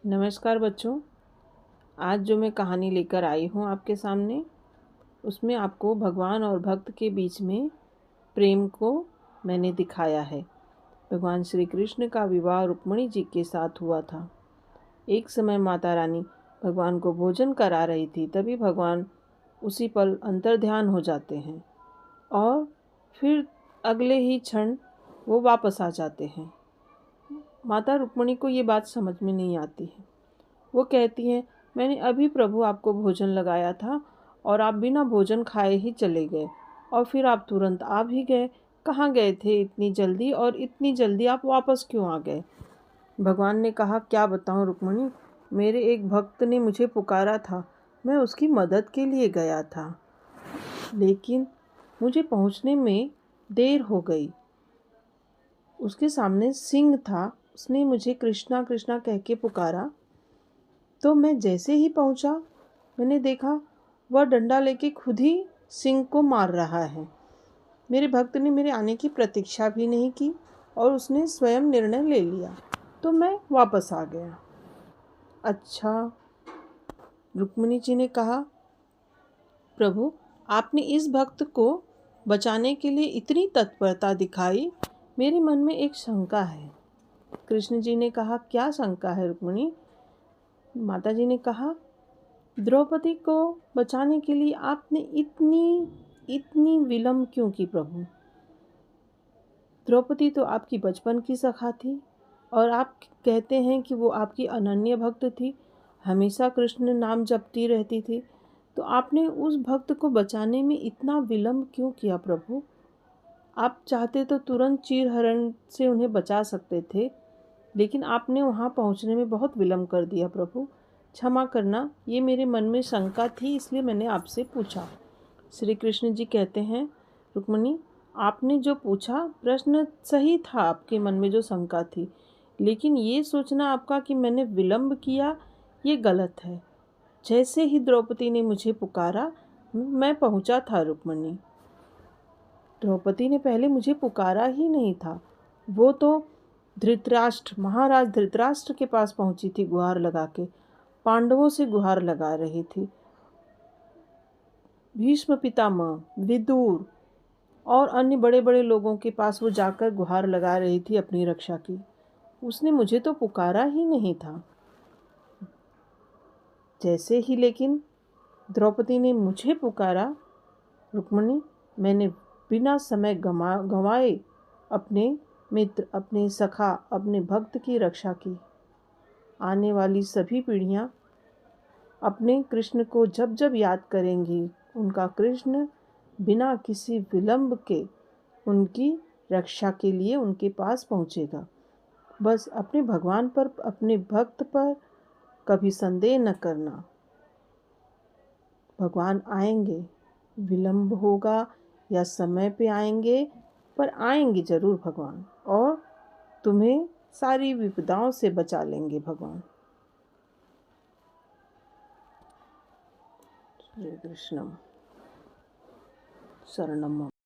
नमस्कार बच्चों। आज जो मैं कहानी लेकर आई हूँ आपके सामने, उसमें आपको भगवान और भक्त के बीच में प्रेम को मैंने दिखाया है। भगवान श्री कृष्ण का विवाह रुक्मिणी जी के साथ हुआ था। एक समय माता रानी भगवान को भोजन करा रही थी, तभी भगवान उसी पल अंतर्ध्यान हो जाते हैं और फिर अगले ही क्षण वो वापस आ जाते हैं। माता रुक्मिणी को ये बात समझ में नहीं आती है। वो कहती हैं, मैंने अभी प्रभु आपको भोजन लगाया था और आप बिना भोजन खाए ही चले गए और फिर आप तुरंत आ भी गए। कहाँ गए थे इतनी जल्दी, और इतनी जल्दी आप वापस क्यों आ गए? भगवान ने कहा, क्या बताऊँ रुक्मिणी, मेरे एक भक्त ने मुझे पुकारा था। मैं उसकी मदद के लिए गया था, लेकिन मुझे पहुँचने में देर हो गई। उसके सामने सिंह था, उसने मुझे कृष्णा कृष्णा कह के पुकारा। तो मैं जैसे ही पहुंचा, मैंने देखा वह डंडा लेके खुद ही सिंह को मार रहा है। मेरे भक्त ने मेरे आने की प्रतीक्षा भी नहीं की और उसने स्वयं निर्णय ले लिया, तो मैं वापस आ गया। अच्छा, रुक्मिणी जी ने कहा, प्रभु आपने इस भक्त को बचाने के लिए इतनी तत्परता दिखाई, मेरे मन में एक शंका है। कृष्ण जी ने कहा, क्या शंका है रुक्मिणी? माता जी ने कहा, द्रौपदी को बचाने के लिए आपने इतनी विलंब क्यों की प्रभु? द्रौपदी तो आपकी बचपन की सखा थी और आप कहते हैं कि वो आपकी अनन्य भक्त थी, हमेशा कृष्ण नाम जपती रहती थी। तो आपने उस भक्त को बचाने में इतना विलंब क्यों किया प्रभु? आप चाहते तो तुरंत चीरहरण से उन्हें बचा सकते थे, लेकिन आपने वहाँ पहुँचने में बहुत विलंब कर दिया प्रभु। क्षमा करना, ये मेरे मन में शंका थी, इसलिए मैंने आपसे पूछा। श्री कृष्ण जी कहते हैं, रुक्मिणी आपने जो पूछा प्रश्न सही था, आपके मन में जो शंका थी, लेकिन ये सोचना आपका कि मैंने विलंब किया, ये गलत है। जैसे ही द्रौपदी ने मुझे पुकारा, मैं पहुंचा था रुक्मिणी। द्रौपदी ने पहले मुझे पुकारा ही नहीं था। वो तो धृतराष्ट्र, महाराज धृतराष्ट्र के पास पहुंची थी गुहार लगा के, पांडवों से गुहार लगा रही थी। भीष्म पितामह, विदुर और अन्य बड़े बड़े लोगों के पास वो जाकर गुहार लगा रही थी अपनी रक्षा की। उसने मुझे तो पुकारा ही नहीं था। जैसे ही लेकिन द्रौपदी ने मुझे पुकारा, रुक्मिणी मैंने बिना समय गंवाए अपने मित्र, अपने सखा, अपने भक्त की रक्षा की। आने वाली सभी पीढ़ियाँ अपने कृष्ण को जब जब याद करेंगी, उनका कृष्ण बिना किसी विलंब के उनकी रक्षा के लिए उनके पास पहुँचेगा। बस अपने भगवान पर, अपने भक्त पर कभी संदेह न करना। भगवान आएंगे, विलंब होगा या समय पे आएंगे, पर आएंगे जरूर भगवान, और तुम्हें सारी विपदाओं से बचा लेंगे भगवान। श्री कृष्णम शरणम।